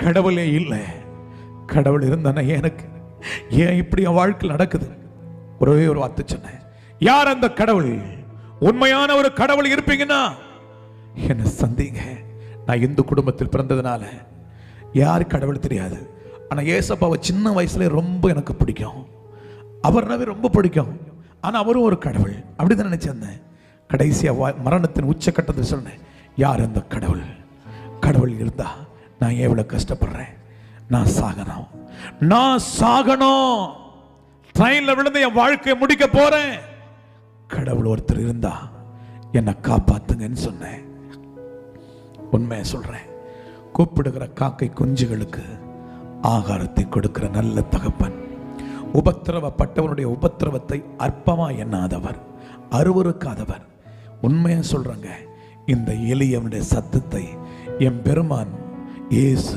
கடவுளே இல்லை. கடவுள் இருந்தானே எனக்கு ஏன் இப்படி என் வாழ்க்கையில் நடக்குது? ஒரே ஒரு வார்த்தை சொன்னேன், யார் அந்த கடவுள்? உண்மையான ஒரு கடவுள் இருப்பீங்கன்னா என்ன சந்திங்க. நான் இந்து குடும்பத்தில் பிறந்ததுனால யார் கடவுள் தெரியாது. ஆனால் ஏசப்பாவை சின்ன வயசுல ரொம்ப எனக்கு பிடிக்கும். அவர்னாவே ரொம்ப பிடிக்கும். ஆனால் அவரும் ஒரு கடவுள் அப்படிதான் நினைச்சிருந்தேன். கடைசியாக மரணத்தின் உச்சக்கட்டத்தை சொன்னேன், யார் அந்த கடவுள்? கடவுள் இருந்தா நான் எவ்வளவு கஷ்டப்படுறேன். நான் சாகணும். ட்ரெயின்ல விழுந்து என் வாழ்க்கையை முடிக்க போறேன். கடவுள் ஒருத்தர் இருந்தா என்னை காப்பாத்துங்கன்னு சொன்னேன். உண்மையை சொல்றேன், கூப்பிடுகிற காக்கை குஞ்சுகளுக்கு ஆகாரத்தை கொடுக்கிற நல்ல தகப்பன், உபத்திரவப்பட்டவனுடைய உபத்திரவத்தை அற்பமா எண்ணாதவர், அருவருக்காதவர். உண்மையா சொல்றேங்க, இந்த எளியவனுடைய சத்தத்தை என் பெருமான் இயேசு